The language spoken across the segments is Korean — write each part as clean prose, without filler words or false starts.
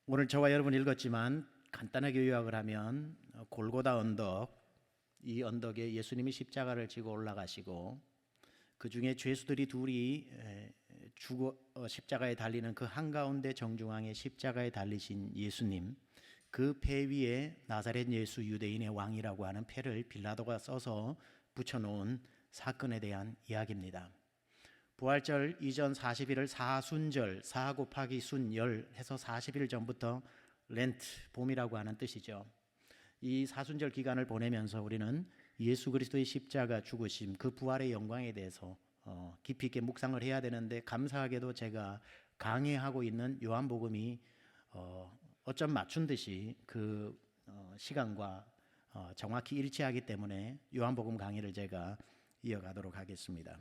오늘 저와 여러분 읽었지만 간단하게 요약을 하면 골고다 언덕, 이 언덕에 예수님이 십자가를 지고 올라가시고 그 중에 죄수들이 둘이 죽어 십자가에 달리는 그 한가운데 정중앙에 십자가에 달리신 예수님, 그 배 위에 나사렛 예수 유대인의 왕이라고 하는 패를 빌라도가 써서 붙여놓은 사건에 대한 이야기입니다. 부활절 이전 40일을 사순절, 4 곱하기 순 열 해서 40일 전부터 렌트, 봄이라고 하는 뜻이죠. 이 사순절 기간을 보내면서 우리는 예수 그리스도의 십자가 죽으심, 그 부활의 영광에 대해서 깊이 있게 묵상을 해야 되는데, 감사하게도 제가 강해하고 있는 요한복음이 어쩜 맞춘 듯이 그 시간과 정확히 일치하기 때문에 요한복음 강의를 제가 이어가도록 하겠습니다.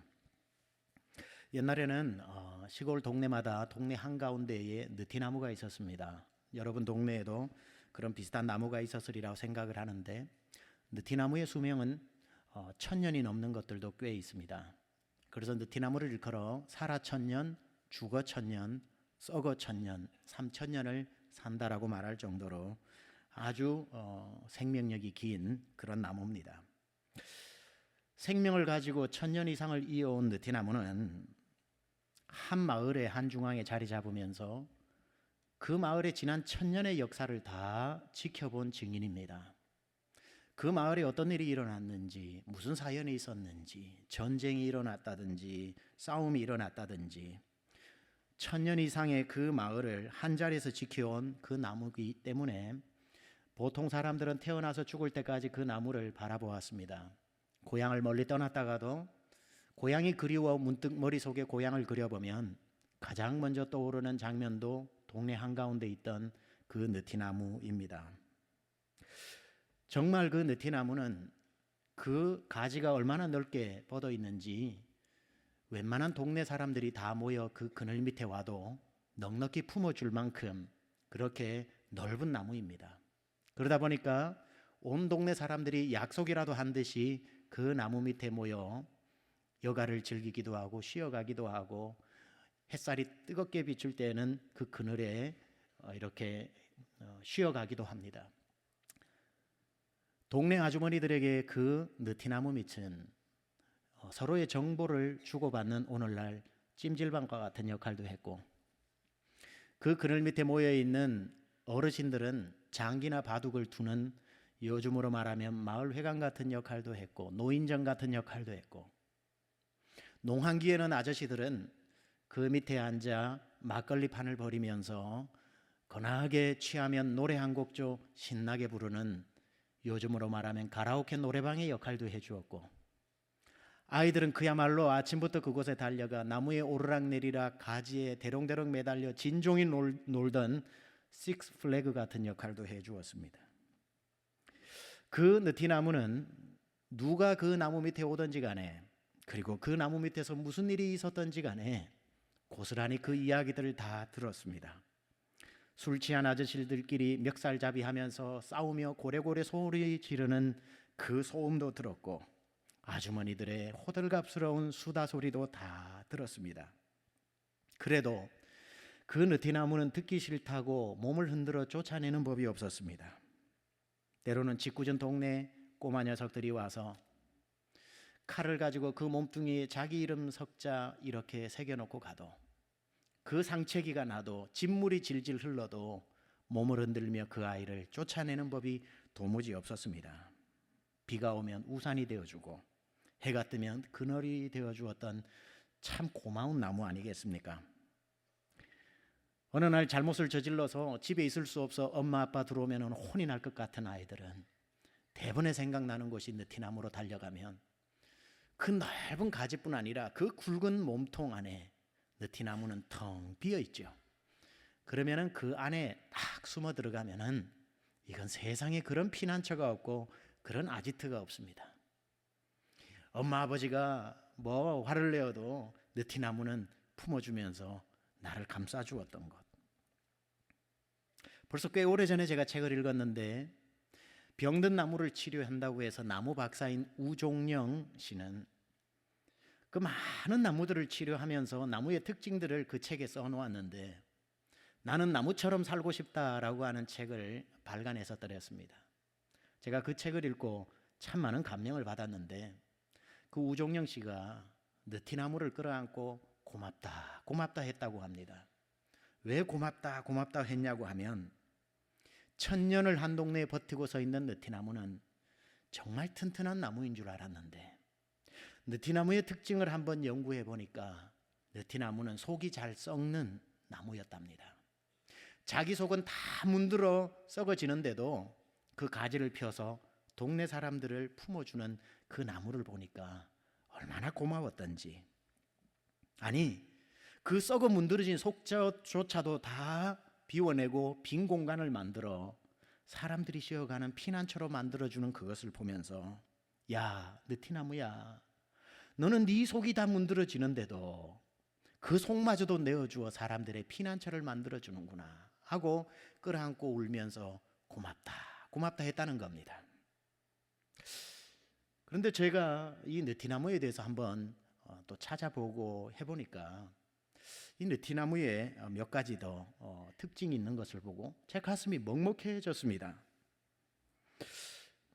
옛날에는 시골 동네마다 동네 한가운데에 느티나무가 있었습니다. 여러분 동네에도 그런 비슷한 나무가 있었으리라고 생각을 하는데, 느티나무의 수명은 1000년이 넘는 것들도 꽤 있습니다. 그래서 느티나무를 일컬어 살아 1000년, 죽어 1000년, 썩어 1000년, 3000년을 산다라고 말할 정도로 아주 생명력이 긴 그런 나무입니다. 생명을 가지고 1000년 이상을 이어온 느티나무는 한 마을의 한 중앙에 자리 잡으면서 그 마을의 지난 1000년의 역사를 다 지켜본 증인입니다. 그 마을에 어떤 일이 일어났는지, 무슨 사연이 있었는지, 전쟁이 일어났다든지, 싸움이 일어났다든지, 1000년 이상의 그 마을을 한 자리에서 지켜온 그 나무이기 때문에 보통 사람들은 태어나서 죽을 때까지 그 나무를 바라보았습니다. 고향을 멀리 떠났다가도 고향이 그리워 문득 머릿속에 고향을 그려보면 가장 먼저 떠오르는 장면도 동네 한가운데 있던 그 느티나무입니다. 정말 그 느티나무는 그 가지가 얼마나 넓게 뻗어 있는지 웬만한 동네 사람들이 다 모여 그 그늘 밑에 와도 넉넉히 품어줄 만큼 그렇게 넓은 나무입니다. 그러다 보니까 온 동네 사람들이 약속이라도 한 듯이 그 나무 밑에 모여 여가를 즐기기도 하고 쉬어가기도 하고, 햇살이 뜨겁게 비출 때에는 그 그늘에 이렇게 쉬어가기도 합니다. 동네 아주머니들에게 그 느티나무 밑은 서로의 정보를 주고받는 오늘날 찜질방과 같은 역할도 했고, 그 그늘 밑에 모여있는 어르신들은 장기나 바둑을 두는, 요즘으로 말하면 마을회관 같은 역할도 했고, 노인정 같은 역할도 했고, 농한기에는 아저씨들은 그 밑에 앉아 막걸리 판을 벌이면서 거나하게 취하면 노래 한 곡 좀 신나게 부르는, 요즘으로 말하면 가라오케 노래방의 역할도 해주었고, 아이들은 그야말로 아침부터 그곳에 달려가 나무에 오르락내리락 가지에 대롱대롱 매달려 진종이 놀던 식스 플래그 같은 역할도 해주었습니다. 그 느티나무는 누가 그 나무 밑에 오든지 간에, 그리고 그 나무 밑에서 무슨 일이 있었던지 간에 고스란히 그 이야기들을 다 들었습니다. 술 취한 아저씨들끼리 멱살잡이 하면서 싸우며 고래고래 소리 지르는 그 소음도 들었고, 아주머니들의 호들갑스러운 수다 소리도 다 들었습니다. 그래도 그 느티나무는 듣기 싫다고 몸을 흔들어 쫓아내는 법이 없었습니다. 때로는 짓궂은 동네 꼬마 녀석들이 와서 칼을 가지고 그 몸뚱이에 자기 이름 석자 이렇게 새겨놓고 가도, 그 상처기가 나도 진물이 질질 흘러도 몸을 흔들며 그 아이를 쫓아내는 법이 도무지 없었습니다. 비가 오면 우산이 되어주고 해가 뜨면 그늘이 되어주었던 참 고마운 나무 아니겠습니까? 어느 날 잘못을 저질러서 집에 있을 수 없어 엄마 아빠 들어오면 혼이 날 것 같은 아이들은 대번에 생각나는 곳이 느티나무로 달려가면 그 넓은 가지뿐 아니라 그 굵은 몸통 안에 느티나무는 텅 비어 있죠. 그러면은 그 안에 딱 숨어 들어가면은 이건 세상에 그런 피난처가 없고 그런 아지트가 없습니다. 엄마 아버지가 뭐 화를 내어도 느티나무는 품어주면서 나를 감싸주었던 것. 벌써 꽤 오래전에 제가 책을 읽었는데, 병든 나무를 치료한다고 해서 나무 박사인 우종령 씨는 그 많은 나무들을 치료하면서 나무의 특징들을 그 책에 써놓았는데, 나는 나무처럼 살고 싶다라고 하는 책을 발간해서 드렸습니다. 제가 그 책을 읽고 참 많은 감명을 받았는데 그 우종영 씨가 느티나무를 끌어안고 고맙다 고맙다 했다고 합니다. 왜 고맙다 고맙다 했냐고 하면 천년을 한 동네에 버티고 서 있는 느티나무는 정말 튼튼한 나무인 줄 알았는데 느티나무의 특징을 한번 연구해 보니까 느티나무는 속이 잘 썩는 나무였답니다. 자기 속은 다 문드러 썩어지는데도 그 가지를 펴서 동네 사람들을 품어주는 그 나무를 보니까 얼마나 고마웠던지. 아니, 그 썩어 문드러진 속조차도 다 비워내고 빈 공간을 만들어 사람들이 쉬어가는 피난처로 만들어주는 그것을 보면서 야, 느티나무야, 너는 네 속이 다 문드러지는데도 그 속마저도 내어주어 사람들의 피난처를 만들어주는구나 하고 끌어안고 울면서 고맙다 고맙다 했다는 겁니다. 그런데 제가 이 느티나무에 대해서 한번 또 찾아보고 해보니까 이 느티나무에 몇 가지 더 특징이 있는 것을 보고 제 가슴이 먹먹해졌습니다.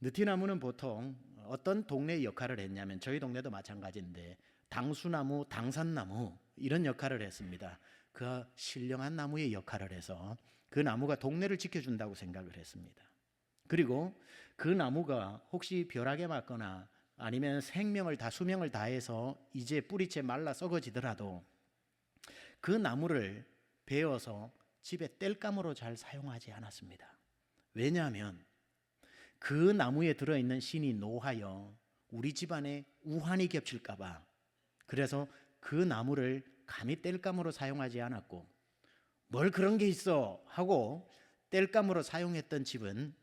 느티나무는 보통 어떤 동네의 역할을 했냐면 저희 동네도 마찬가지인데 당수나무, 당산나무 이런 역할을 했습니다. 그 신령한 나무의 역할을 해서 그 나무가 동네를 지켜준다고 생각을 했습니다. 그리고 그 나무가 혹시 벼락에 맞거나 아니면 수명을 다해서 이제 뿌리채 말라 썩어지더라도 그 나무를 베어서 집에 땔감으로 잘 사용하지 않았습니다. 왜냐하면 그 나무에 들어있는 신이 노하여 우리 집안에 우환이 겹칠까 봐 그래서 그 나무를 감히 땔감으로 사용하지 않았고 뭘 그런 게 있어 하고 땔감으로 사용했던 집은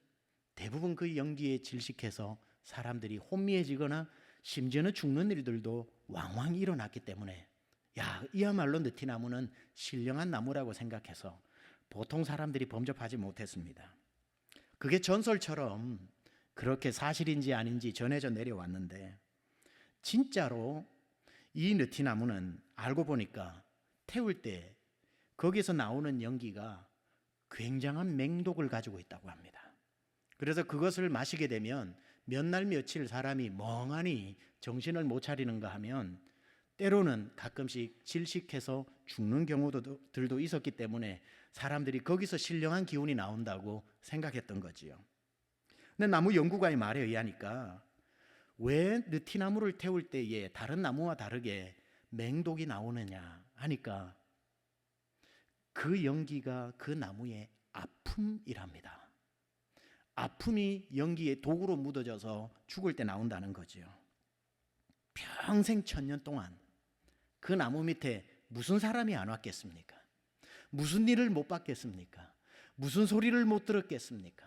대부분 그 연기에 질식해서 사람들이 혼미해지거나 심지어는 죽는 일들도 왕왕 일어났기 때문에 야, 이야말로 느티나무는 신령한 나무라고 생각해서 보통 사람들이 범접하지 못했습니다. 그게 전설처럼 그렇게 사실인지 아닌지 전해져 내려왔는데 진짜로 이 느티나무는 알고 보니까 태울 때 거기서 나오는 연기가 굉장한 맹독을 가지고 있다고 합니다. 그래서 그것을 마시게 되면 몇 날 며칠 사람이 멍하니 정신을 못 차리는가 하면 때로는 가끔씩 질식해서 죽는 경우들도 있었기 때문에 사람들이 거기서 신령한 기운이 나온다고 생각했던 거지요. 근데 나무 연구가의 말에 의하니까 왜 느티나무를 태울 때에 다른 나무와 다르게 맹독이 나오느냐 하니까 그 연기가 그 나무의 아픔이랍니다. 아픔이 연기에 독으로 묻어져서 죽을 때 나온다는 거죠. 평생 천년 동안 그 나무 밑에 무슨 사람이 안 왔겠습니까? 무슨 일을 못 봤겠습니까? 무슨 소리를 못 들었겠습니까?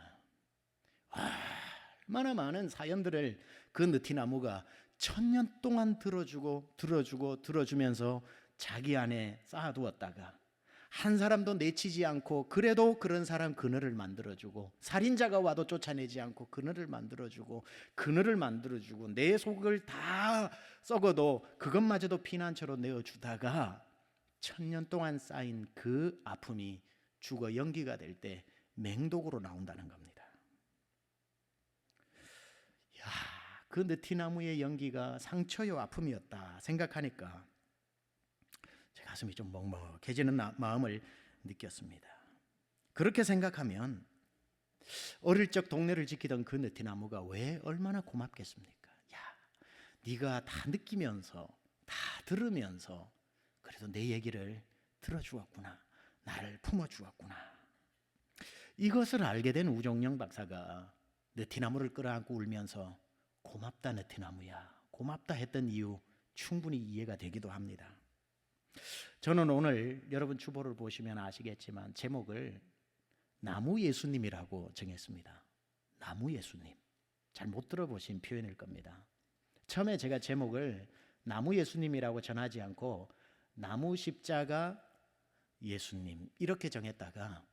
얼마나 많은 사연들을 그 느티나무가 천년 동안 들어주면서 자기 안에 쌓아두었다가 한 사람도 내치지 않고 그래도 그런 사람 그늘을 만들어주고 살인자가 와도 쫓아내지 않고 그늘을 만들어주고 내 속을 다 썩어도 그것마저도 피난처로 내어주다가 천년 동안 쌓인 그 아픔이 죽어 연기가 될 때 맹독으로 나온다는 겁니다. 야, 그 느티나무의 연기가 상처요 아픔이었다 생각하니까 제 가슴이 좀 먹먹해지는 마음을 느꼈습니다. 그렇게 생각하면 어릴 적 동네를 지키던 그 느티나무가 왜 얼마나 고맙겠습니까? 야, 네가 다 느끼면서 다 들으면서 그래도 내 얘기를 들어주었구나. 나를 품어주었구나. 이것을 알게 된 우종영 박사가 느티나무를 끌어안고 울면서 고맙다 느티나무야, 고맙다 했던 이유 충분히 이해가 되기도 합니다. 저는 오늘 여러분 주보를 보시면 아시겠지만 제목을 나무 예수님이라고 정했습니다. 나무 예수님. 잘 못 들어보신 표현일 겁니다. 처음에 제가 제목을 나무 예수님이라고 전하지 않고 나무 십자가 예수님 이렇게 정했다가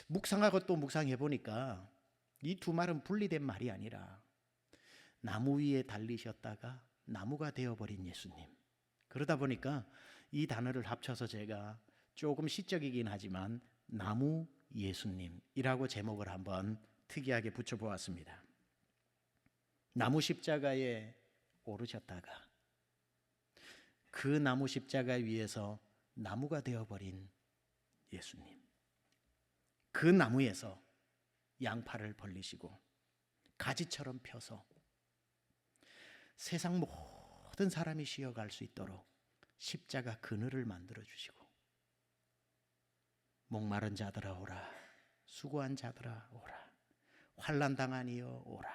묵상하고 또 묵상해 보니까 이 두 말은 분리된 말이 아니라 나무 위에 달리셨다가 나무가 되어버린 예수님. 그러다 보니까 이 단어를 합쳐서 제가 조금 시적이긴 하지만 나무 예수님이라고 제목을 한번 특이하게 붙여보았습니다. 나무 십자가에 오르셨다가 그 나무 십자가 위에서 나무가 되어버린 예수님, 그 나무에서 양팔을 벌리시고 가지처럼 펴서 세상 모든 사람이 쉬어갈 수 있도록 십자가 그늘을 만들어 주시고, 목마른 자들아 오라, 수고한 자들아 오라, 환난 당한 이여 오라,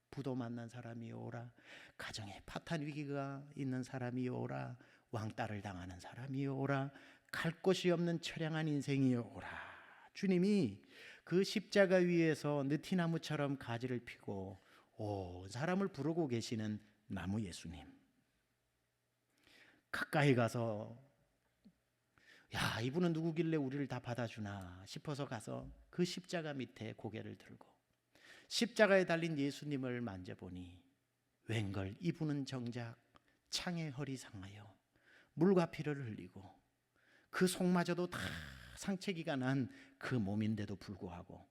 부도 만난 사람이 오라, 가정에 파탄 위기가 있는 사람이 오라, 왕따를 당하는 사람이 오라, 갈 곳이 없는 처량한 인생이 오라. 주님이 그 십자가 위에서 느티나무처럼 가지를 펴고 온 사람을 부르고 계시는 나무 예수님. 가까이 가서 야, 이분은 누구길래 우리를 다 받아주나 싶어서 가서 그 십자가 밑에 고개를 들고 십자가에 달린 예수님을 만져보니 웬걸 이분은 정작 창에 허리 상하여 물과 피를 흘리고 그 속마저도 다 상처기가 난 그 몸인데도 불구하고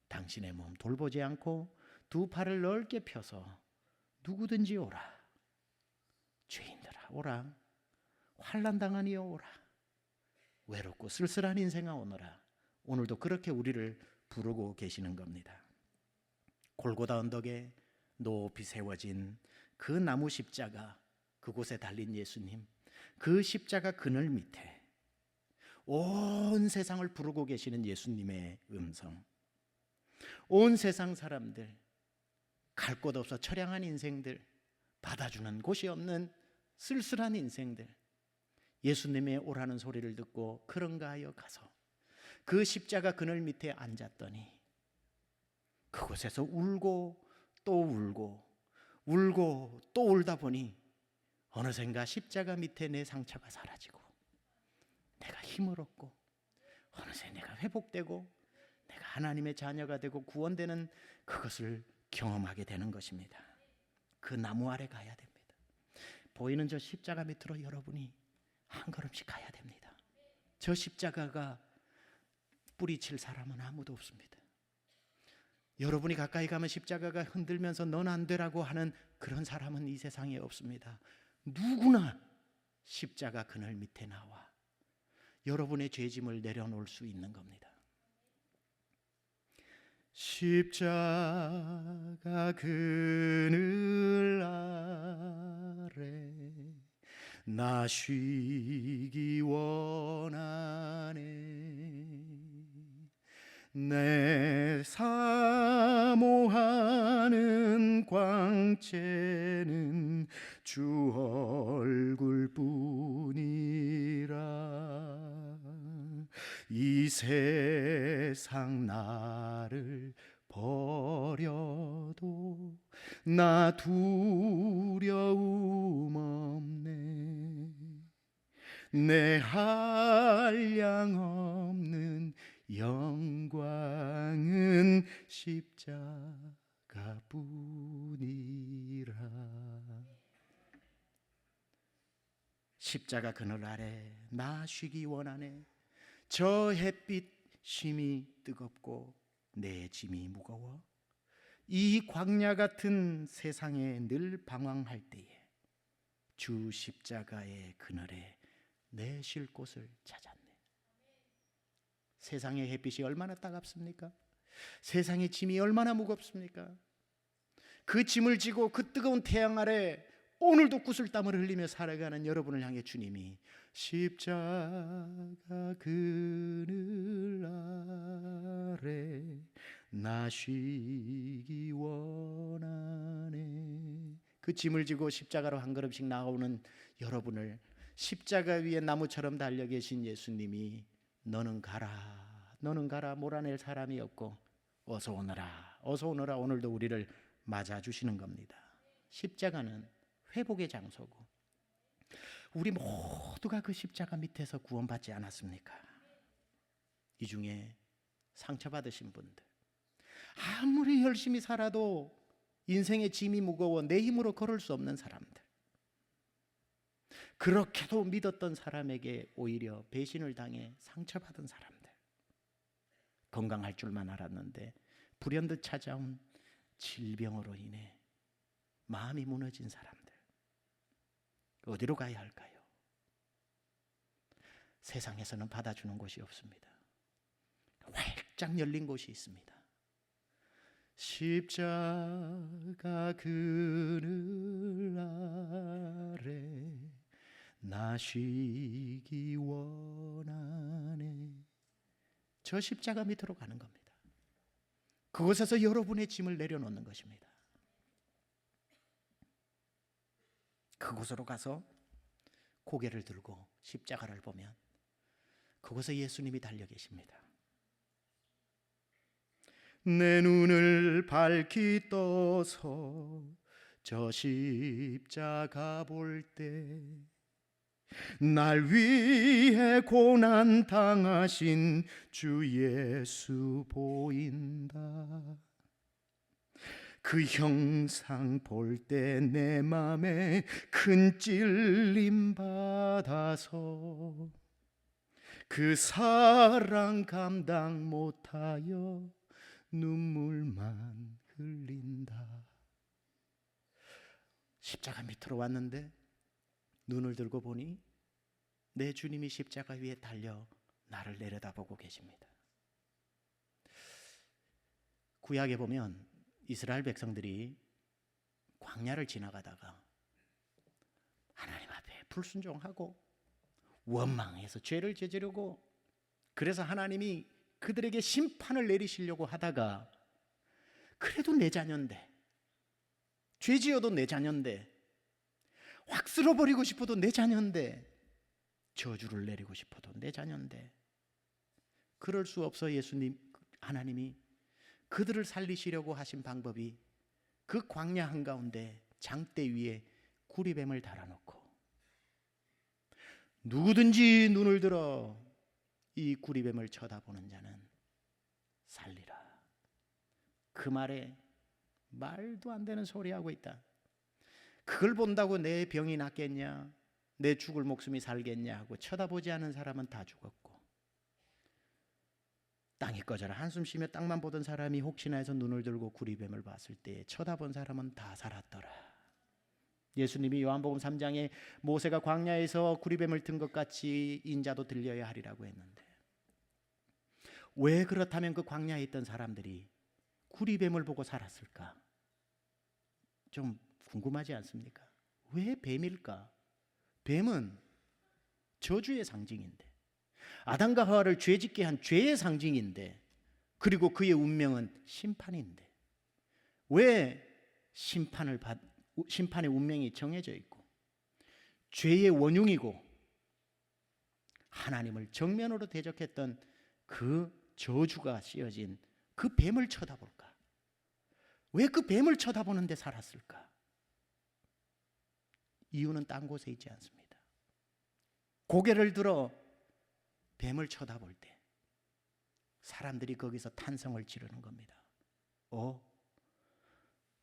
당신의 몸 돌보지 않고 두 팔을 넓게 펴서 누구든지 오라, 죄인들아 오라, 환난 당한 이여 오라, 외롭고 쓸쓸한 인생아 오너라. 오늘도 그렇게 우리를 부르고 계시는 겁니다. 골고다 언덕에 높이 세워진 그 나무 십자가, 그곳에 달린 예수님, 그 십자가 그늘 밑에 온 세상을 부르고 계시는 예수님의 음성. 온 세상 사람들, 갈 곳 없어 처량한 인생들, 받아주는 곳이 없는 쓸쓸한 인생들, 예수님의 오라는 소리를 듣고 그런가 하여 가서 그 십자가 그늘 밑에 앉았더니 그곳에서 울고 또 울고 울고 또 울다 보니 어느샌가 십자가 밑에 내 상처가 사라지고 내가 힘을 얻고 어느새 내가 회복되고 내가 하나님의 자녀가 되고 구원되는 그것을 경험하게 되는 것입니다. 그 나무 아래 가야 됩니다. 보이는 저 십자가 밑으로 여러분이 한 걸음씩 가야 됩니다. 저 십자가가 뿌리칠 사람은 아무도 없습니다. 여러분이 가까이 가면 십자가가 흔들면서 넌 안 되라고 하는 그런 사람은 이 세상에 없습니다. 누구나 십자가 그늘 밑에 나와 여러분의 죄짐을 내려놓을 수 있는 겁니다. 십자가 그늘 아래 나 쉬기 원하네. 내 사모하는 광채는 주 얼굴뿐이라. 이 세상 나를 버려도 나 두려움 없네. 내 한량 없는 영광은 십자가뿐이라. 십자가 그늘 아래 나 쉬기 원하네. 저 햇빛 심이 뜨겁고 내 짐이 무거워 이 광야 같은 세상에 늘 방황할 때에 주 십자가의 그늘에 내 쉴 곳을 찾았네. 세상의 햇빛이 얼마나 따갑습니까? 세상의 짐이 얼마나 무겁습니까? 그 짐을 지고 그 뜨거운 태양 아래 오늘도 구슬땀을 흘리며 살아가는 여러분을 향해 주님이 십자가 그늘 아래 나 쉬기 원하네. 그 짐을 지고 십자가로 한 걸음씩 나오는 여러분을 십자가 위에 나무처럼 달려 계신 예수님이 너는 가라, 너는 가라 몰아낼 사람이 없고 어서 오너라, 어서 오너라 오늘도 우리를 맞아주시는 겁니다. 십자가는 회복의 장소고 우리 모두가 그 십자가 밑에서 구원받지 않았습니까? 이 중에 상처받으신 분들, 아무리 열심히 살아도 인생의 짐이 무거워 내 힘으로 걸을 수 없는 사람들, 그렇게도 믿었던 사람에게 오히려 배신을 당해 상처받은 사람들, 건강할 줄만 알았는데 불현듯 찾아온 질병으로 인해 마음이 무너진 사람들, 어디로 가야 할까요? 세상에서는 받아주는 곳이 없습니다. 활짝 열린 곳이 있습니다. 십자가 그늘 아래 나 쉬기 원하네. 저 십자가 밑으로 가는 겁니다. 그곳에서 여러분의 짐을 내려놓는 것입니다. 그곳으로 가서 고개를 들고 십자가를 보면 그곳에 예수님이 달려 계십니다. 내 눈을 밝히 떠서 저 십자가 볼 때 날 위해 고난 당하신 주 예수 보인다. 그 형상 볼 때 내 맘에 큰 찔림 받아서 그 사랑 감당 못하여 눈물만 흘린다. 십자가 밑으로 왔는데 눈을 들고 보니 내 주님이 십자가 위에 달려 나를 내려다보고 계십니다. 구약에 보면 이스라엘 백성들이 광야를 지나가다가 하나님 앞에 불순종하고 원망해서 죄를 저지르고, 그래서 하나님이 그들에게 심판을 내리시려고 하다가 그래도 내 자녀인데, 죄 지어도 내 자녀인데, 확 쓸어버리고 싶어도 내 자녀인데, 저주를 내리고 싶어도 내 자녀인데, 그럴 수 없어 예수님, 하나님이 그들을 살리시려고 하신 방법이 그 광야 한가운데 장대 위에 구리뱀을 달아놓고 누구든지 눈을 들어 이 구리뱀을 쳐다보는 자는 살리라. 그 말에 말도 안 되는 소리 하고 있다. 그걸 본다고 내 병이 낫겠냐, 내 죽을 목숨이 살겠냐 하고 쳐다보지 않은 사람은 다 죽었고, 땅이 꺼져라 한숨 쉬며 땅만 보던 사람이 혹시나 해서 눈을 들고 구리뱀을 봤을 때 쳐다본 사람은 다 살았더라. 예수님이 요한복음 3장에 모세가 광야에서 구리뱀을 든 것 같이 인자도 들려야 하리라고 했는데, 왜 그렇다면 그 광야에 있던 사람들이 구리뱀을 보고 살았을까? 좀 궁금하지 않습니까? 왜 뱀일까? 뱀은 저주의 상징인데, 아담과 하와를 죄짓게 한 죄의 상징인데, 그리고 그의 운명은 심판인데, 왜 심판의 운명이 정해져 있고 죄의 원흉이고 하나님을 정면으로 대적했던 그 저주가 씌어진 그 뱀을 쳐다볼까? 왜 그 뱀을 쳐다보는데 살았을까? 이유는 딴 곳에 있지 않습니다. 고개를 들어 뱀을 쳐다볼 때 사람들이 거기서 탄성을 지르는 겁니다.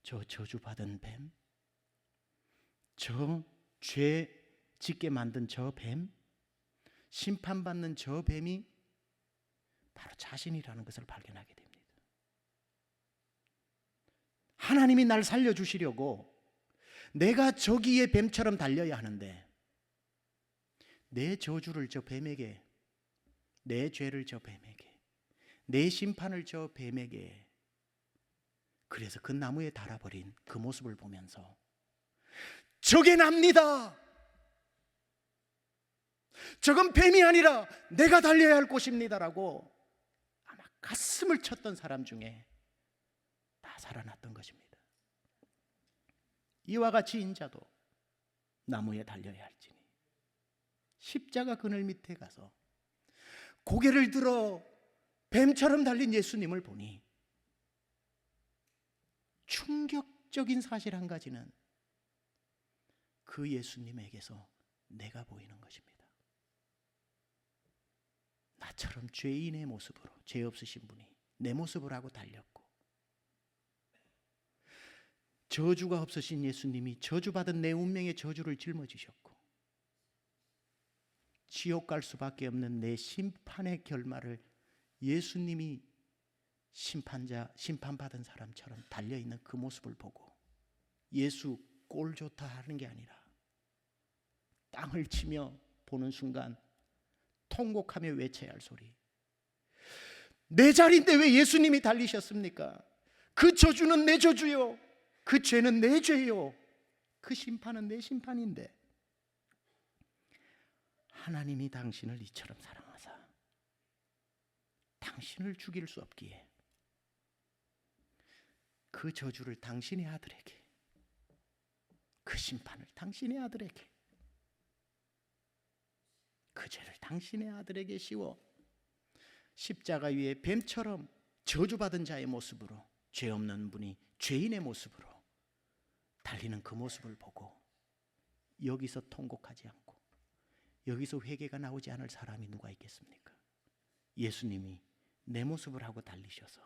저 저주받은 뱀, 저 죄 짓게 만든 저 뱀, 심판받는 저 뱀이 바로 자신이라는 것을 발견하게 됩니다. 하나님이 날 살려주시려고 내가 저기에 뱀처럼 달려야 하는데, 내 저주를 저 뱀에게, 내 죄를 저 뱀에게, 내 심판을 저 뱀에게, 그래서 그 나무에 달아버린 그 모습을 보면서 저게 납니다. 저건 뱀이 아니라 내가 달려야 할 곳입니다라고 아마 가슴을 쳤던 사람 중에 다 살아났던 것입니다. 이와 같이 인자도 나무에 달려야 할지니 십자가 그늘 밑에 가서 고개를 들어 뱀처럼 달린 예수님을 보니 충격적인 사실 한 가지는 그 예수님에게서 내가 보이는 것입니다. 나처럼 죄인의 모습으로, 죄 없으신 분이 내 모습을 하고 달렸고, 저주가 없으신 예수님이 저주받은 내 운명의 저주를 짊어지셨고, 지옥 갈 수밖에 없는 내 심판의 결말을 예수님이 심판받은 사람처럼 달려있는 그 모습을 보고 예수 꼴 좋다 하는 게 아니라 땅을 치며 보는 순간 통곡하며 외쳐야 할 소리, 내 자리인데 왜 예수님이 달리셨습니까? 그 저주는 내 저주요, 그 죄는 내 죄요, 그 심판은 내 심판인데 하나님이 당신을 이처럼 사랑하사 당신을 죽일 수 없기에 그 저주를 당신의 아들에게, 그 심판을 당신의 아들에게, 그 죄를 당신의 아들에게 씌워 십자가 위에 뱀처럼 저주받은 자의 모습으로, 죄 없는 분이 죄인의 모습으로 달리는 그 모습을 보고 여기서 통곡하지 않고 여기서 회개가 나오지 않을 사람이 누가 있겠습니까? 예수님이 내 모습을 하고 달리셔서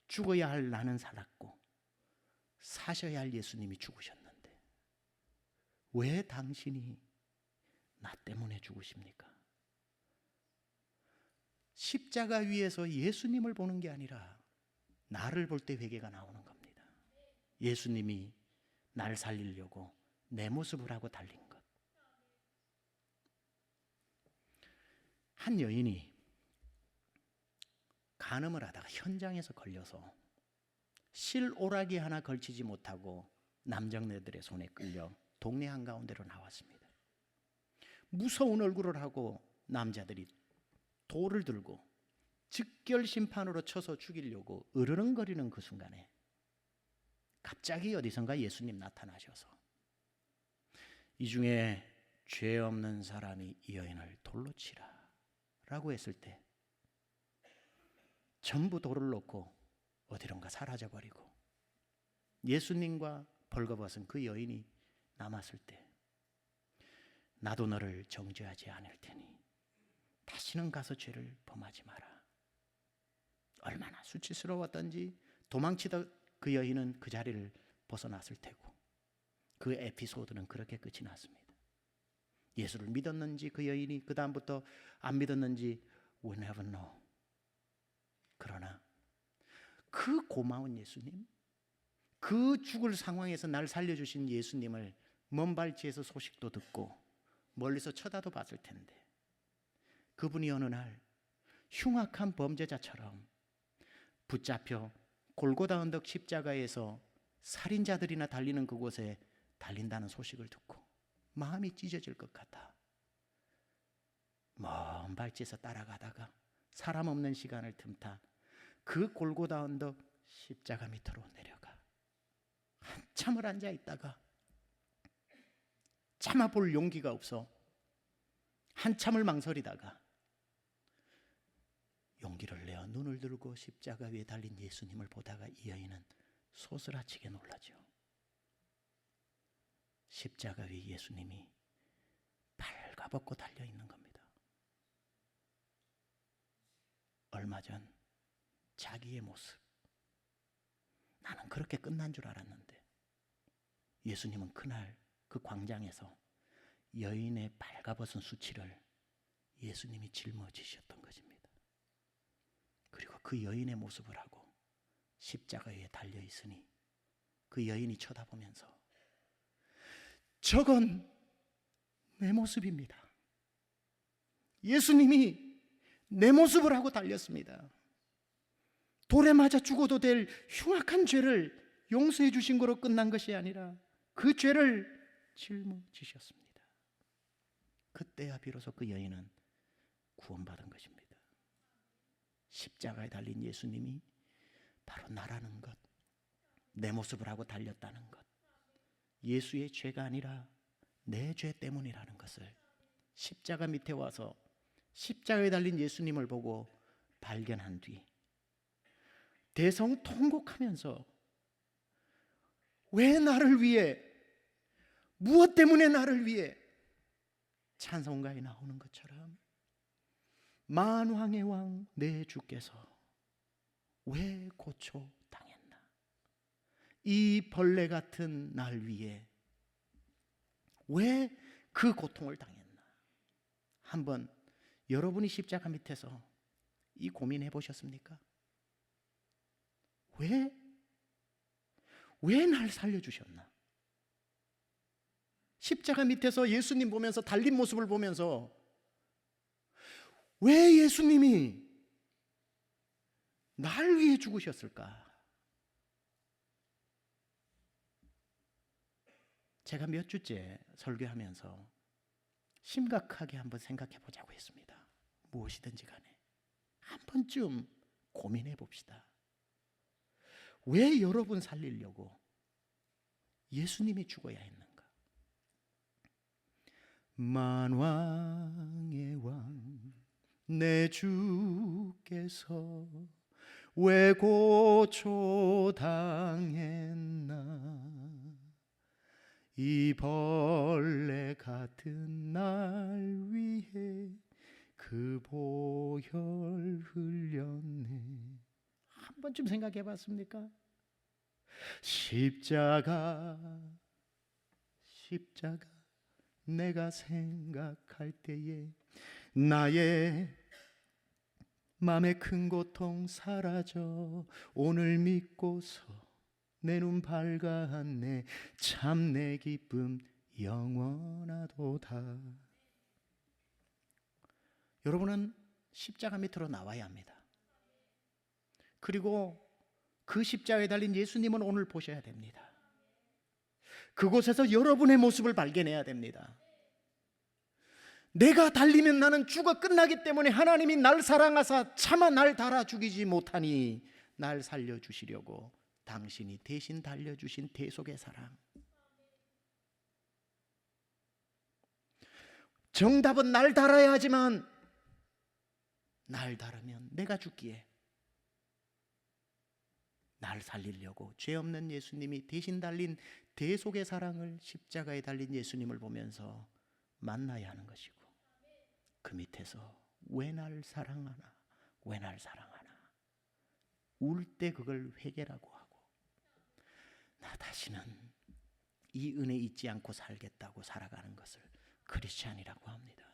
죽어야 할 나는 살았고 사셔야 할 예수님이 죽으셨는데 왜 당신이 나 때문에 죽으십니까? 십자가 위에서 예수님을 보는 게 아니라 나를 볼 때 회개가 나오는 겁니다. 예수님이 날 살리려고 내 모습을 하고 달린 것. 한 여인이 간음을 하다가 현장에서 걸려서 실오라기 하나 걸치지 못하고 남정네들의 손에 끌려 동네 한가운데로 나왔습니다. 무서운 얼굴을 하고 남자들이 돌을 들고 즉결 심판으로 쳐서 죽이려고 으르렁거리는 그 순간에 갑자기 어디선가 예수님 나타나셔서 이 중에 죄 없는 사람이 이 여인을 돌로 치라 라고 했을 때 전부 돌을 놓고 어디론가 사라져버리고 예수님과 벌거벗은 그 여인이 남았을 때 나도 너를 정죄하지 않을 테니 다시는 가서 죄를 범하지 마라. 얼마나 수치스러웠던지 도망치던 그 여인은 그 자리를 벗어났을 테고 그 에피소드는 그렇게 끝이 났습니다. 예수를 믿었는지 그 여인이 그 다음부터 안 믿었는지 we never know. 그러나 그 고마운 예수님, 그 죽을 상황에서 날 살려주신 예수님을 먼 발치에서 소식도 듣고 멀리서 쳐다도 봤을 텐데 그분이 어느 날 흉악한 범죄자처럼 붙잡혀 골고다 언덕 십자가에서 살인자들이나 달리는 그곳에 달린다는 소식을 듣고 마음이 찢어질 것 같아 먼 발치에서 따라가다가 사람 없는 시간을 틈타 그 골고다 언덕 십자가 밑으로 내려가 한참을 앉아 있다가 참아볼 용기가 없어 한참을 망설이다가 용기를 내어 눈을 들고 십자가 위에 달린 예수님을 보다가 이 여인은 소스라치게 놀라죠. 십자가 위에 예수님이 발가벗고 달려있는 겁니다. 얼마 전 자기의 모습, 나는 그렇게 끝난 줄 알았는데 예수님은 그날 그 광장에서 여인의 발가벗은 수치를 예수님이 짊어지셨던 것입니다. 그리고 그 여인의 모습을 하고 십자가 위에 달려있으니 그 여인이 쳐다보면서 저건 내 모습입니다. 예수님이 내 모습을 하고 달렸습니다. 돌에 맞아 죽어도 될 흉악한 죄를 용서해 주신 거로 끝난 것이 아니라 그 죄를 짊어지셨습니다. 그때야 비로소 그 여인은 구원받은 것입니다. 십자가에 달린 예수님이 바로 나라는 것, 내 모습을 하고 달렸다는 것, 예수의 죄가 아니라 내 죄 때문이라는 것을 십자가 밑에 와서 십자가에 달린 예수님을 보고 발견한 뒤 대성통곡하면서 왜 나를 위해, 무엇 때문에 나를 위해, 찬송가에 나오는 것처럼 만왕의 왕 내 주께서 왜 고초 당했나, 이 벌레 같은 날 위해 왜 그 고통을 당했나, 한번 여러분이 십자가 밑에서 이 고민해 보셨습니까? 왜 날 살려주셨나? 십자가 밑에서 예수님 보면서 달린 모습을 보면서 왜 예수님이 날 위해 죽으셨을까? 제가 몇 주째 설교하면서 심각하게 한번 생각해 보자고 했습니다. 무엇이든지 간에 한 번쯤 고민해 봅시다. 왜 여러분 살리려고 예수님이 죽어야 했는가? 만왕의 왕 내 주께서 왜 고초당했나? 이 벌레 같은 날 위해 그 보혈 흘렸네. 한 번쯤 생각해 봤습니까? 십자가 내가 생각할 때에 나의 마음의 큰 고통 사라져 오늘 믿고서 내 눈 밝았네. 참 내 기쁨 영원하도다. 여러분은 십자가 밑으로 나와야 합니다. 그리고 그 십자가에 달린 예수님은 오늘 보셔야 됩니다. 그곳에서 여러분의 모습을 발견해야 됩니다. 내가 달리면 나는 죽어 끝나기 때문에 하나님이 날 사랑하사 차마 날 달아 죽이지 못하니 날 살려주시려고 당신이 대신 달려주신 대속의 사랑. 정답은 날 달아야 하지만 날 달으면 내가 죽기에 날 살리려고 죄 없는 예수님이 대신 달린 대속의 사랑을 십자가에 달린 예수님을 보면서 만나야 하는 것이고, 그 밑에서 왜 날 사랑하나, 왜 날 사랑하나 울 때 그걸 회개라고 하고, 나 다시는 이 은혜 잊지 않고 살겠다고 살아가는 것을 크리스찬이라고 합니다.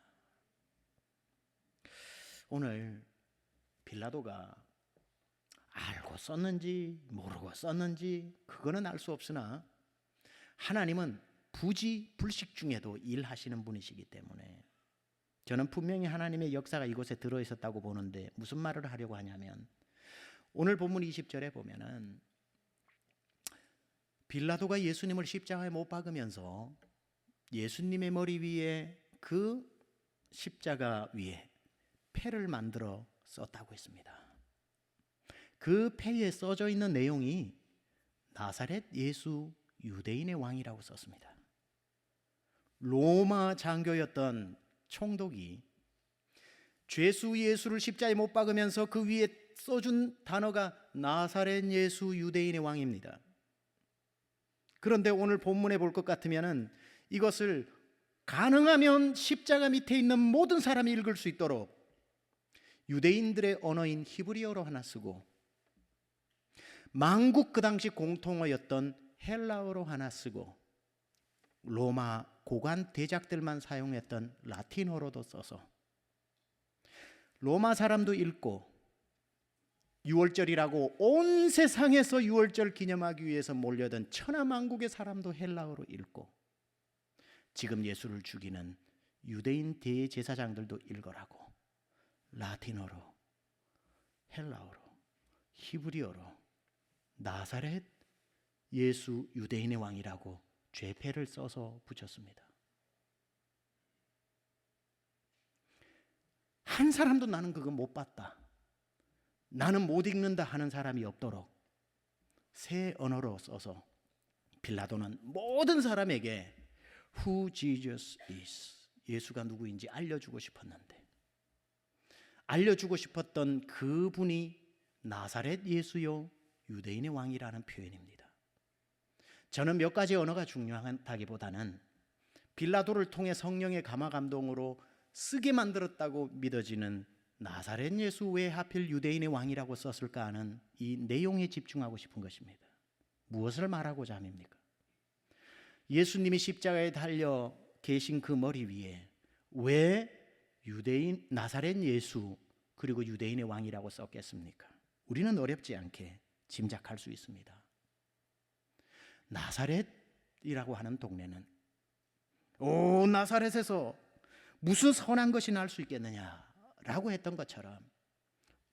오늘 빌라도가 알고 썼는지 모르고 썼는지 그거는 알 수 없으나 하나님은 부지불식 중에도 일하시는 분이시기 때문에 저는 분명히 하나님의 역사가 이곳에 들어있었다고 보는데, 무슨 말을 하려고 하냐면 오늘 본문 20절에 보면은 빌라도가 예수님을 십자가에 못 박으면서 예수님의 머리 위에 그 십자가 위에 패를 만들어 썼다고 했습니다. 그 패에 써져 있는 내용이 나사렛 예수 유대인의 왕이라고 썼습니다. 로마 장교였던 총독이 죄수 예수를 십자가에 못 박으면서 그 위에 써준 단어가 나사렛 예수 유대인의 왕입니다. 그런데 오늘 본문에 볼 것 같으면 이것을 가능하면 십자가 밑에 있는 모든 사람이 읽을 수 있도록 유대인들의 언어인 히브리어로 하나 쓰고, 만국 그 당시 공통어였던 헬라어로 하나 쓰고, 로마 고관 대작들만 사용했던 라틴어로도 써서 로마 사람도 읽고, 유월절이라고 온 세상에서 유월절 기념하기 위해서 몰려든 천하만국의 사람도 헬라어로 읽고, 지금 예수를 죽이는 유대인 대제사장들도 읽으라고 라틴어로, 헬라어로, 히브리어로 나사렛 예수 유대인의 왕이라고 죄패를 써서 붙였습니다. 한 사람도 나는 그거 못 봤다, 나는 못 읽는다 하는 사람이 없도록 새 언어로 써서 빌라도는 모든 사람에게 Who Jesus is, 예수가 누구인지 알려주고 싶었는데, 알려주고 싶었던 그분이 나사렛 예수요 유대인의 왕이라는 표현입니다. 저는 몇 가지 언어가 중요하다기보다는 빌라도를 통해 성령의 감화 감동으로 쓰게 만들었다고 믿어지는 나사렛 예수 왜 하필 유대인의 왕이라고 썼을까 하는 이 내용에 집중하고 싶은 것입니다. 무엇을 말하고자 함입니까? 예수님이 십자가에 달려 계신 그 머리 위에 왜 유대인 나사렛 예수 그리고 유대인의 왕이라고 썼겠습니까? 우리는 어렵지 않게 짐작할 수 있습니다. 나사렛이라고 하는 동네는 나사렛에서 무슨 선한 것이 날 수 있겠느냐라고 했던 것처럼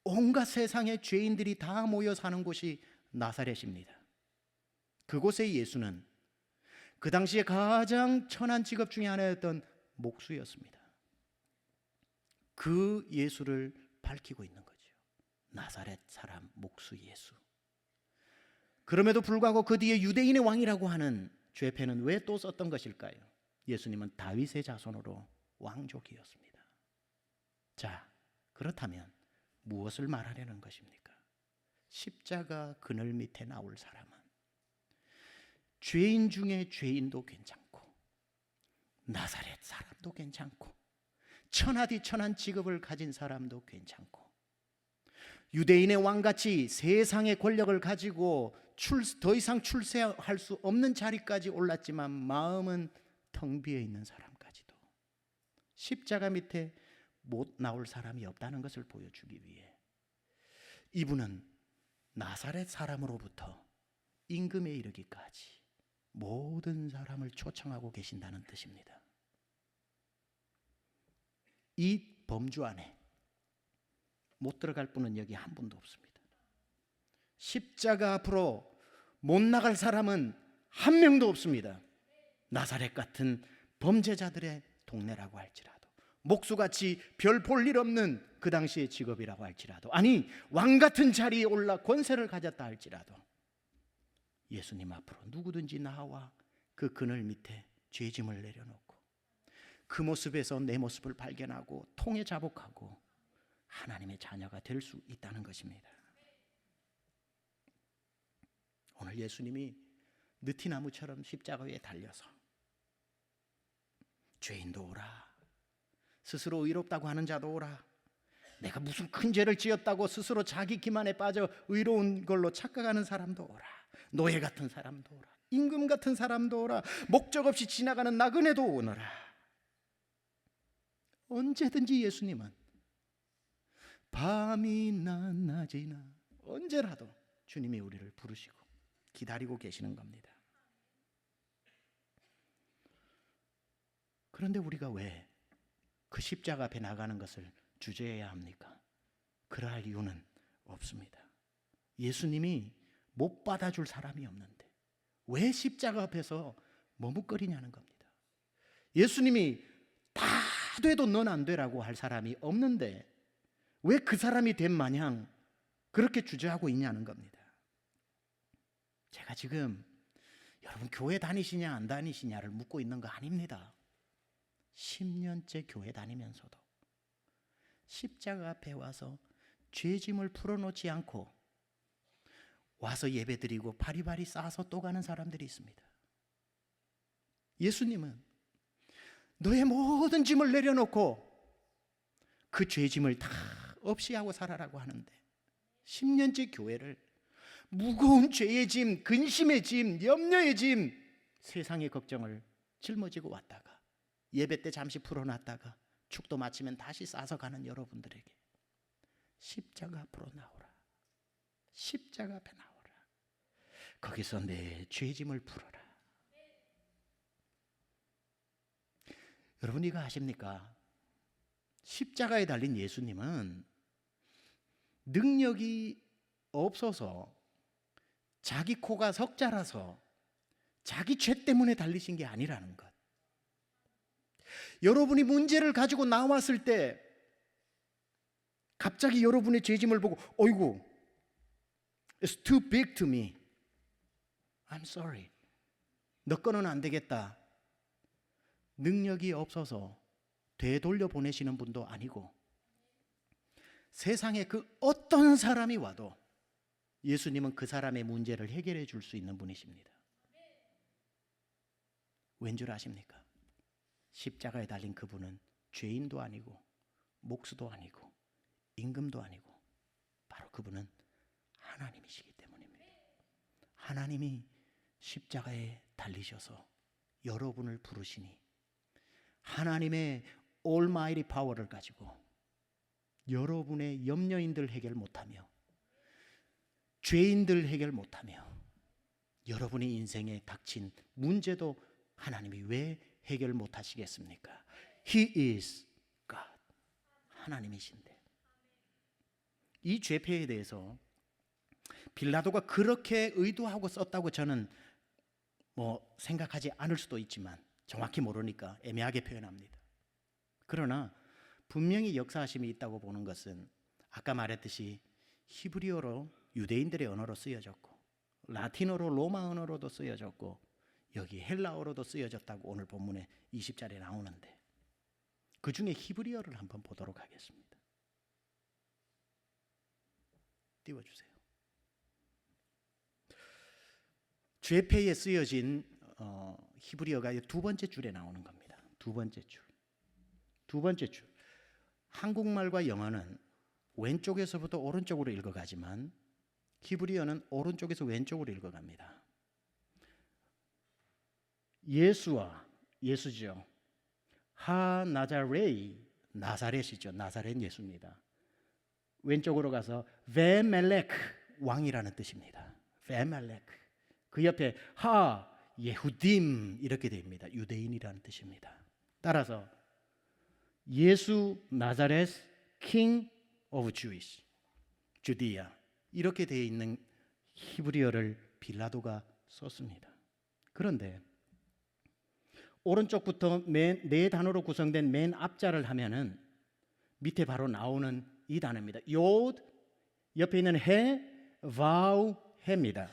온갖 세상의 죄인들이 다 모여 사는 곳이 나사렛입니다. 그곳의 예수는 그 당시에 가장 천한 직업 중에 하나였던 목수였습니다. 그 예수를 밝히고 있는 거죠. 나사렛 사람 목수 예수. 그럼에도 불구하고 그 뒤에 유대인의 왕이라고 하는 죄패는 왜 또 썼던 것일까요? 예수님은 다윗의 자손으로 왕족이었습니다. 자, 그렇다면 무엇을 말하려는 것입니까? 십자가 그늘 밑에 나올 사람은 죄인 중에 죄인도 괜찮고 나사렛 사람도 괜찮고 천하디 천한 직업을 가진 사람도 괜찮고 유대인의 왕같이 세상의 권력을 가지고 더 이상 출세할 수 없는 자리까지 올랐지만 마음은 텅 비어 있는 사람까지도 십자가 밑에 못 나올 사람이 없다는 것을 보여주기 위해 이분은 나사렛 사람으로부터 임금에 이르기까지 모든 사람을 초청하고 계신다는 뜻입니다. 이 범주 안에 못 들어갈 분은 여기 한 분도 없습니다. 십자가 앞으로 못 나갈 사람은 한 명도 없습니다. 나사렛 같은 범죄자들의 동네라고 할지라도, 목수같이 별 볼 일 없는 그 당시의 직업이라고 할지라도, 아니 왕 같은 자리에 올라 권세를 가졌다 할지라도 예수님 앞으로 누구든지 나와 그 그늘 밑에 죄짐을 내려놓고 그 모습에서 내 모습을 발견하고 통에 자복하고 하나님의 자녀가 될 수 있다는 것입니다. 오늘 예수님이 느티나무처럼 십자가 위에 달려서 죄인도 오라, 스스로 의롭다고 하는 자도 오라, 내가 무슨 큰 죄를 지었다고 스스로 자기 기만에 빠져 의로운 걸로 착각하는 사람도 오라, 노예 같은 사람도 오라, 임금 같은 사람도 오라, 목적 없이 지나가는 나그네도 오너라. 언제든지 예수님은 밤이나 낮이나 언제라도 주님이 우리를 부르시고 기다리고 계시는 겁니다. 그런데 우리가 왜 그 십자가 앞에 나가는 것을 주저해야 합니까? 그러할 이유는 없습니다. 예수님이 못 받아줄 사람이 없는데 왜 십자가 앞에서 머뭇거리냐는 겁니다. 예수님이 다 돼도 넌 안 되라고 할 사람이 없는데 왜 그 사람이 된 마냥 그렇게 주저하고 있냐는 겁니다. 제가 지금 여러분 교회 다니시냐 안 다니시냐를 묻고 있는 거 아닙니다. 10년째 교회 다니면서도 십자가 앞에 와서 죄짐을 풀어놓지 않고 와서 예배드리고 바리바리 싸서 또 가는 사람들이 있습니다. 예수님은 너의 모든 짐을 내려놓고 그 죄짐을 다 없이 하고 살아라고 하는데 10년째 교회를 무거운 죄의 짐, 근심의 짐, 염려의 짐, 세상의 걱정을 짊어지고 왔다가 예배 때 잠시 풀어놨다가 축도 마치면 다시 싸서 가는 여러분들에게 십자가 앞으로 나오라, 십자가 앞에 나오라, 거기서 내 죄짐을 풀어라. 여러분 이거 아십니까? 십자가에 달린 예수님은 능력이 없어서 자기 코가 석자라서 자기 죄 때문에 달리신 게 아니라는 것. 여러분이 문제를 가지고 나왔을 때 갑자기 여러분의 죄짐을 보고 어이구, it's too big to me, I'm sorry, 너 거는 안 되겠다. 능력이 없어서 되돌려 보내시는 분도 아니고 세상에 그 어떤 사람이 와도 예수님은 그 사람의 문제를 해결해 줄 수 있는 분이십니다. 왠 줄 아십니까? 십자가에 달린 그분은 죄인도 아니고 목수도 아니고 임금도 아니고 바로 그분은 하나님이시기 때문입니다. 하나님이 십자가에 달리셔서 여러분을 부르시니 하나님의 올마이티 파워를 가지고 여러분의 염려인들 해결 못하며 죄인들 해결 못하며 여러분의 인생에 닥친 문제도 하나님이 왜 해결 못하시겠습니까? He is God. 하나님이신데. 이 죄패에 대해서 빌라도가 그렇게 의도하고 썼다고 저는 생각하지 않을 수도 있지만 정확히 모르니까 애매하게 표현합니다. 그러나 분명히 역사하심이 있다고 보는 것은 아까 말했듯이 히브리어로 유대인들의 언어로 쓰여졌고 라틴어로 로마 언어로도 쓰여졌고 여기 헬라어로도 쓰여졌다고 오늘 본문에 20절에 나오는데 그 중에 히브리어를 한번 보도록 하겠습니다. 띄워주세요. 죄패에 쓰여진 히브리어가 두 번째 줄에 나오는 겁니다. 두 번째 줄. 한국말과 영어는 왼쪽에서부터 오른쪽으로 읽어가지만 히브리어는 오른쪽에서 왼쪽으로 읽어갑니다. 예수죠. 하 나자레이, 나사렛이죠. 나사렛 예수입니다. 왼쪽으로 가서 베멜렉, 왕이라는 뜻입니다. 베멜렉. 그 옆에 하 예후딤 이렇게 됩니다. 유대인이라는 뜻입니다. 따라서 예수 나자렛 king of Jewish, 주디아 이렇게 되어 있는 히브리어를 빌라도가 썼습니다. 그런데 오른쪽부터 네 단어로 구성된 맨 앞자를 하면은 밑에 바로 나오는 이 단어입니다. 요드 옆에 있는 해, 바우, 해입니다.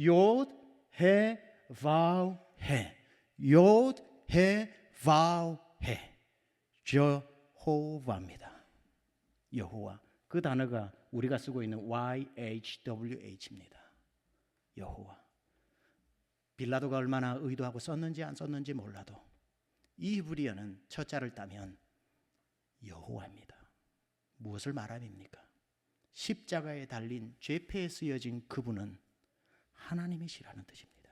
요드, 해, 바우, 해. 요드, 해, 바우, 해. 여호와입니다. 여호와. 그 단어가 우리가 쓰고 있는 YHWH입니다. 여호와. 빌라도가 얼마나 의도하고 썼는지 안 썼는지 몰라도 이 히브리어는 첫 자를 따면 여호와입니다. 무엇을 말합니까? 십자가에 달린 죄패에 쓰여진 그분은 하나님이시라는 뜻입니다.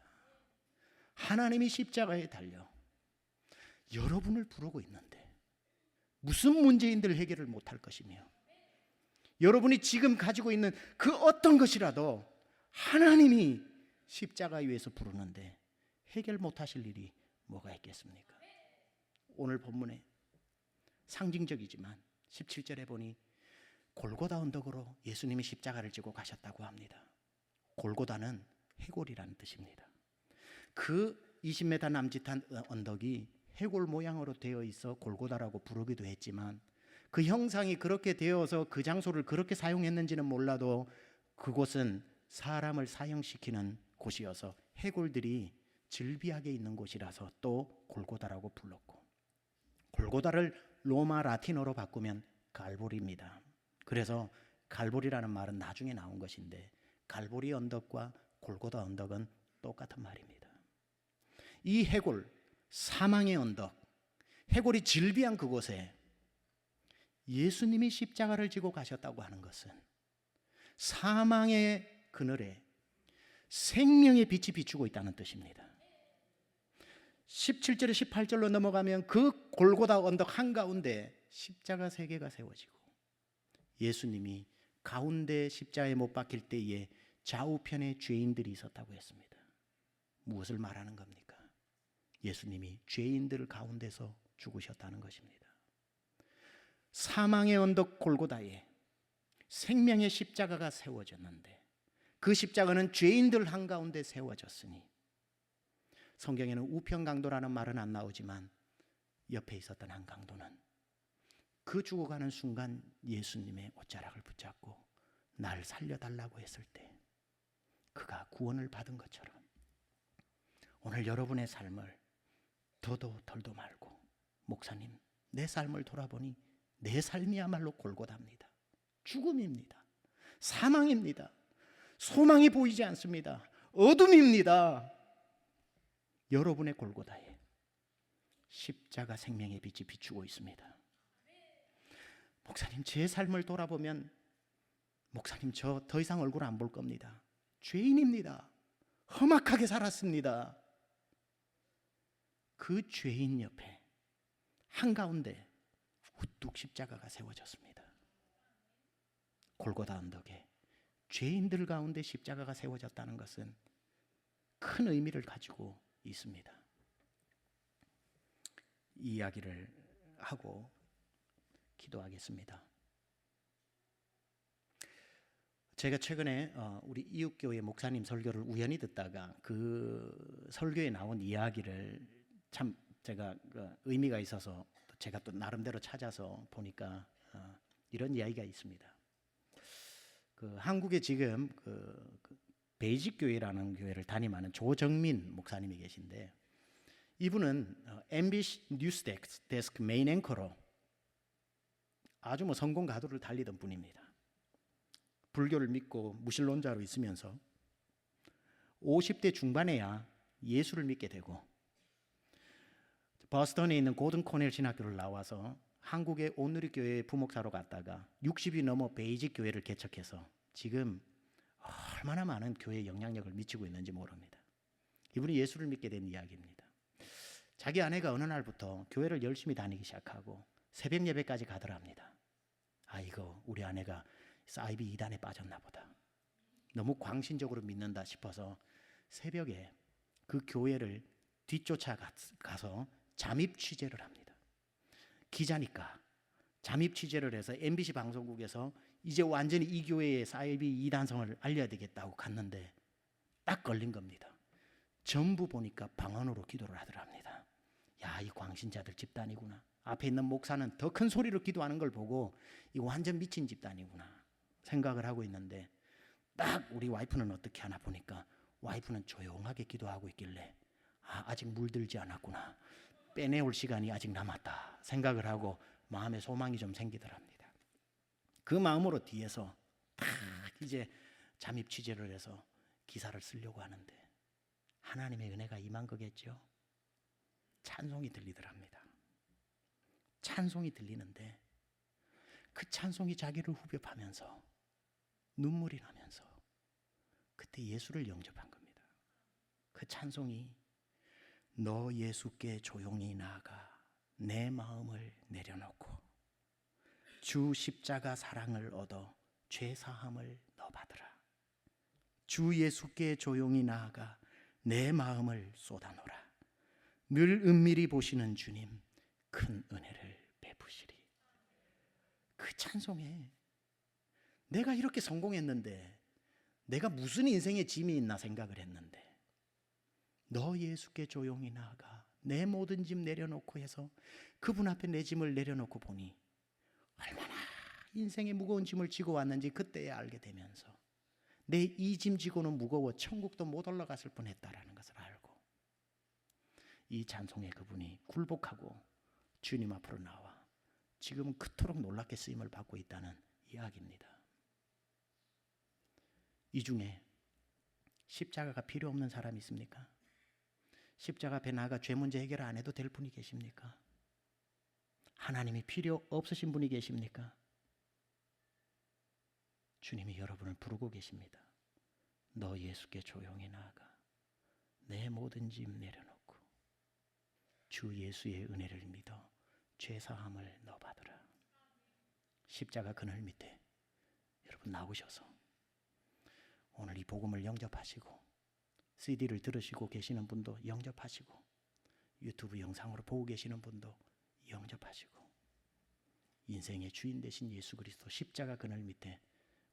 하나님이 십자가에 달려 여러분을 부르고 있는데 무슨 문제인들 해결을 못할 것이며 여러분이 지금 가지고 있는 그 어떤 것이라도 하나님이 십자가 위에서 부르는데 해결 못하실 일이 뭐가 있겠습니까? 오늘 본문에 상징적이지만 17절에 보니 골고다 언덕으로 예수님이 십자가를 지고 가셨다고 합니다. 골고다는 해골이라는 뜻입니다. 그 20m 남짓한 언덕이 해골 모양으로 되어 있어 골고다라고 부르기도 했지만 그 형상이 그렇게 되어서 그 장소를 그렇게 사용했는지는 몰라도 그곳은 사람을 사형시키는 곳이어서 해골들이 즐비하게 있는 곳이라서 또 골고다라고 불렀고 골고다를 로마 라틴어로 바꾸면 갈보리입니다. 그래서 갈보리라는 말은 나중에 나온 것인데 갈보리 언덕과 골고다 언덕은 똑같은 말입니다. 이 해골, 사망의 언덕, 해골이 즐비한 그곳에 예수님이 십자가를 지고 가셨다고 하는 것은 사망의 그늘에 생명의 빛이 비추고 있다는 뜻입니다. 17절에 18절로 넘어가면 그 골고다 언덕 한가운데 십자가 3개가 세워지고 예수님이 가운데 십자가에 못 박힐 때에 좌우편에 죄인들이 있었다고 했습니다. 무엇을 말하는 겁니까? 예수님이 죄인들 가운데서 죽으셨다는 것입니다. 사망의 언덕 골고다에 생명의 십자가가 세워졌는데 그 십자가는 죄인들 한가운데 세워졌으니 성경에는 우편강도라는 말은 안 나오지만 옆에 있었던 한 강도는 그 죽어가는 순간 예수님의 옷자락을 붙잡고 날 살려달라고 했을 때 그가 구원을 받은 것처럼 오늘 여러분의 삶을 더도 덜도 말고 목사님 내 삶을 돌아보니 내 삶이야말로 골고다입니다. 죽음입니다. 사망입니다. 소망이 보이지 않습니다. 어둠입니다. 여러분의 골고다에 십자가 생명의 빛이 비추고 있습니다. 목사님 제 삶을 돌아보면 목사님 저 더 이상 얼굴 안 볼 겁니다. 죄인입니다. 험악하게 살았습니다. 그 죄인 옆에 한가운데 우뚝 십자가가 세워졌습니다. 골고다 언덕에 죄인들 가운데 십자가가 세워졌다는 것은 큰 의미를 가지고 있습니다. 이 이야기를 하고 기도하겠습니다. 제가 최근에 우리 이웃교회 목사님 설교를 우연히 듣다가 그 설교에 나온 이야기를 참 제가 의미가 있어서 제가 또 나름대로 찾아서 보니까 이런 이야기가 있습니다. 한국에 지금 베이직 교회라는 교회를 담임하는 조정민 목사님이 계신데, 이분은 MBC 뉴스 데스크 메인 앵커로 아주 성공 가도를 달리던 분입니다. 불교를 믿고 무신론자로 있으면서 50대 중반에야 예수를 믿게 되고 버스턴에 있는 고든 코넬 신학교를 나와서 한국의 온누리교회 부목사로 갔다가 60이 넘어 베이직 교회를 개척해서 지금 얼마나 많은 교회에 영향력을 미치고 있는지 모릅니다. 이분이 예수를 믿게 된 이야기입니다. 자기 아내가 어느 날부터 교회를 열심히 다니기 시작하고 새벽 예배까지 가더랍니다. 이거 우리 아내가 사이비 이단에 빠졌나 보다. 너무 광신적으로 믿는다 싶어서 새벽에 그 교회를 뒤쫓아가서 잠입 취재를 합니다. 기자니까 잠입 취재를 해서 MBC 방송국에서 이제 완전히 이 교회의 사이비 이단성을 알려야 되겠다고 갔는데 딱 걸린 겁니다. 전부 보니까 방언으로 기도를 하더랍니다. 야, 이 광신자들 집단이구나. 앞에 있는 목사는 더 큰 소리로 기도하는 걸 보고 이 완전 미친 집단이구나 생각을 하고 있는데, 딱 우리 와이프는 어떻게 하나 보니까 와이프는 조용하게 기도하고 있길래 아직 물들지 않았구나, 빼내올 시간이 아직 남았다 생각을 하고 마음에 소망이 좀 생기더랍니다. 그 마음으로 뒤에서 딱 이제 잠입 취재를 해서 기사를 쓰려고 하는데 하나님의 은혜가 임한 거겠죠. 찬송이 들리더랍니다. 찬송이 들리는데 그 찬송이 자기를 후벼파면서 눈물이 나면서 그때 예수를 영접한 겁니다. 그 찬송이 너 예수께 조용히 나아가 내 마음을 내려놓고 주 십자가 사랑을 얻어 죄 사함을 너 받으라. 주 예수께 조용히 나아가 내 마음을 쏟아놓으라. 늘 은밀히 보시는 주님 큰 은혜를 베푸시리. 그 찬송에 내가 이렇게 성공했는데 내가 무슨 인생의 짐이 있나 생각을 했는데, 너 예수께 조용히 나아가 내 모든 짐 내려놓고 해서 그분 앞에 내 짐을 내려놓고 보니 얼마나 인생의 무거운 짐을 지고 왔는지 그때에 알게 되면서 내 이 짐 지고는 무거워 천국도 못 올라갔을 뻔했다라는 것을 알고 이 찬송에 그분이 굴복하고 주님 앞으로 나와 지금은 그토록 놀랍게 쓰임을 받고 있다는 이야기입니다. 이 중에 십자가가 필요 없는 사람이 있습니까? 십자가 앞에 나가 죄 문제 해결 안 해도 될 분이 계십니까? 하나님이 필요 없으신 분이 계십니까? 주님이 여러분을 부르고 계십니다. 너 예수께 조용히 나아가 내 모든 짐 내려놓고 주 예수의 은혜를 믿어 죄사함을 너 받으라. 십자가 그늘 밑에 여러분 나오셔서 오늘 이 복음을 영접하시고 CD를 들으시고 계시는 분도 영접하시고 유튜브 영상으로 보고 계시는 분도 영접하시고 인생의 주인 되신 예수 그리스도 십자가 그늘 밑에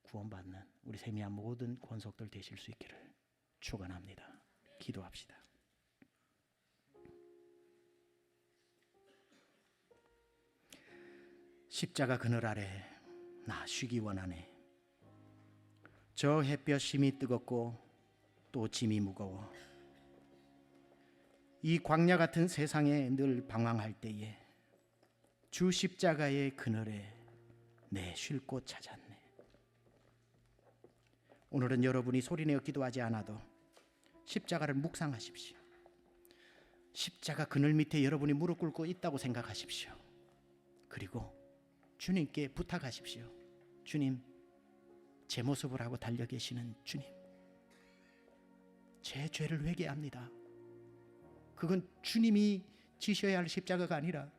구원받는 우리 세미한 모든 권속들 되실 수 있기를 축원합니다. 기도합시다. 십자가 그늘 아래 나 쉬기 원하네. 저 햇볕 심이 뜨겁고 또 짐이 무거워 이 광야 같은 세상에 늘 방황할 때에 주 십자가의 그늘에 내 쉴 곳 찾았네. 오늘은 여러분이 소리내어 기도하지 않아도 십자가를 묵상하십시오. 십자가 그늘 밑에 여러분이 무릎 꿇고 있다고 생각하십시오. 그리고 주님께 부탁하십시오. 주님, 제 모습을 하고 달려 계시는 주님, 제 죄를 회개합니다. 그건 주님이 지셔야 할 십자가가 아니라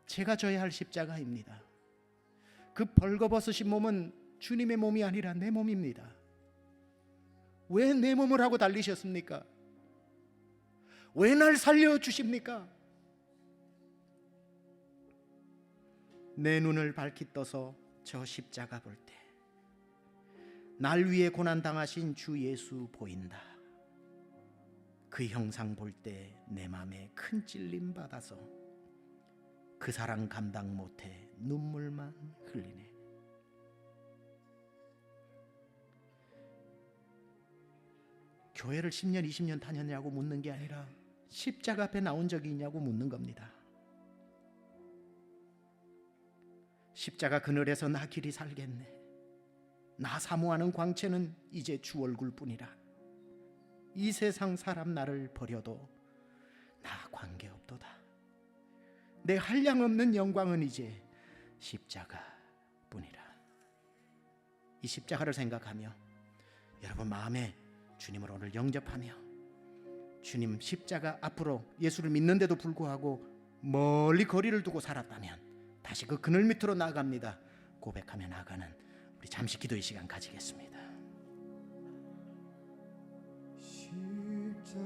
제가 져야 할 십자가입니다. 그 벌거벗으신 몸은 주님의 몸이 아니라 내 몸입니다. 왜 내 몸을 하고 달리셨습니까? 왜 날 살려주십니까? 내 눈을 밝히 떠서 저 십자가 볼 때 날 위해 고난당하신 주 예수 보인다. 그 형상 볼 때 내 맘에 큰 찔림 받아서 그 사랑 감당 못해 눈물만 흘리네. 교회를 10년 20년 다녔냐고 묻는 게 아니라 십자가 앞에 나온 적이 있냐고 묻는 겁니다. 십자가 그늘에서 나 길이 살겠네. 나 사모하는 광채는 이제 주 얼굴뿐이라. 이 세상 사람 나를 버려도 나 관계없도다. 내 한량없는 영광은 이제 십자가뿐이라. 이 십자가를 생각하며 여러분 마음에 주님을 오늘 영접하며 주님 십자가 앞으로 예수를 믿는데도 불구하고 멀리 거리를 두고 살았다면 다시 그 그늘 밑으로 나아갑니다. 고백하며 나아가는 우리 잠시 기도의 시간 가지겠습니다.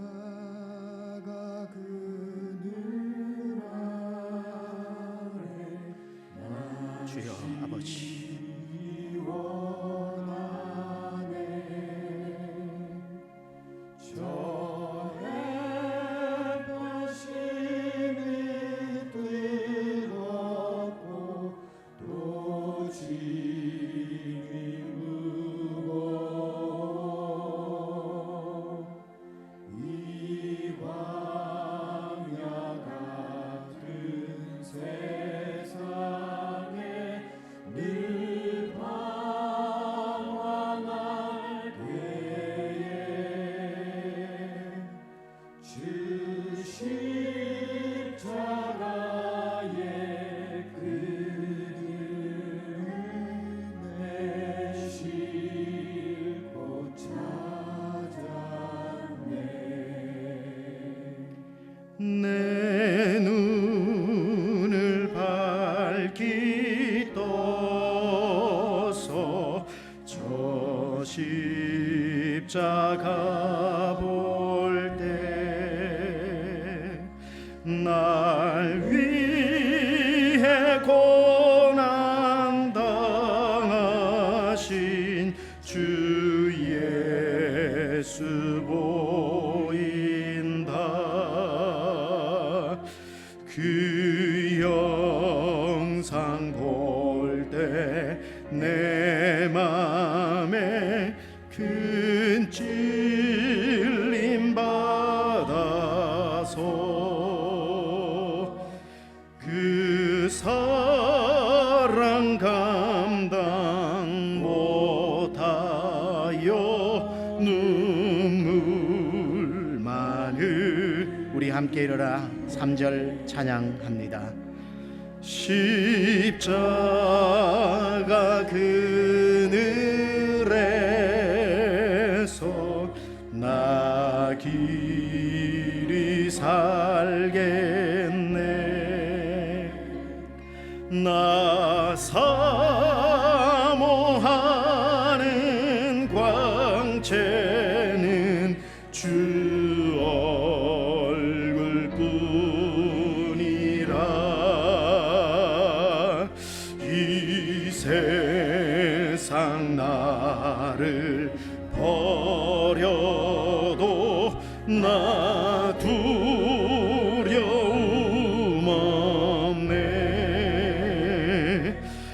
십자가 그늘 아래 주여 아버지 내 눈을 밝히 떠서 저 십자가 볼 때 날 위해 고난 당하신 주 예수 보인다. 그 영상 볼 때 내 맘에 큰 찔림 받아서 그 사랑 감당 못하여 눈물만 우리 함께 일어나 3절 찬양합니다. 십자가 그늘에서 나 길이 살겠네. 나 사모하는 광채는 주 얼굴뿐이라. 이 세상 나를 버려도 나 두려움 없네.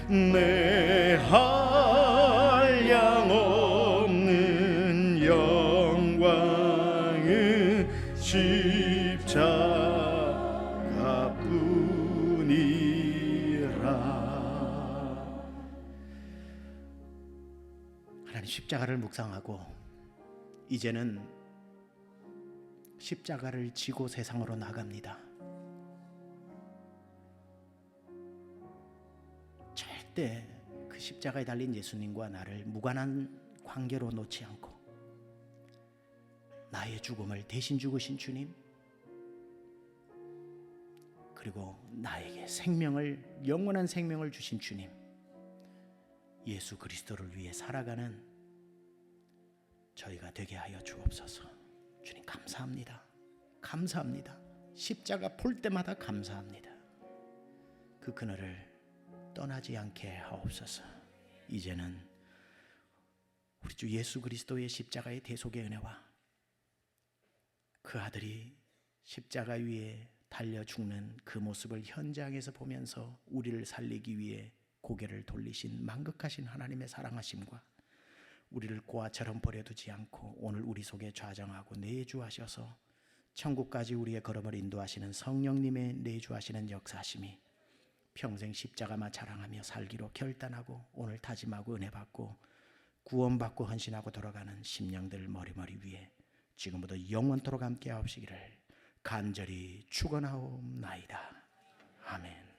내 한량 없는 영광은 십자가뿐이라. 하나님 십자가를 묵상하고 이제는 십자가를 지고 세상으로 나갑니다. 절대 그 십자가에 달린 예수님과 나를 무관한 관계로 놓지 않고 나의 죽음을 대신 죽으신 주님, 그리고 나에게 생명을, 영원한 생명을 주신 주님, 예수 그리스도를 위해 살아가는 저희가 되게 하여 주옵소서. 주님 감사합니다. 감사합니다. 십자가 볼 때마다 감사합니다. 그 그늘을 떠나지 않게 하옵소서. 이제는 우리 주 예수 그리스도의 십자가의 대속의 은혜와 그 아들이 십자가 위에 달려 죽는 그 모습을 현장에서 보면서 우리를 살리기 위해 고개를 돌리신 만극하신 하나님의 사랑하심과 우리를 고아처럼 버려두지 않고 오늘 우리 속에 좌정하고 내주하셔서 천국까지 우리의 걸음을 인도하시는 성령님의 내주하시는 역사심이 평생 십자가만 자랑하며 살기로 결단하고 오늘 다짐하고 은혜 받고 구원받고 헌신하고 돌아가는 심령들 머리머리 위에 지금부터 영원토록 함께 하옵시기를 간절히 축원하옵나이다. 아멘.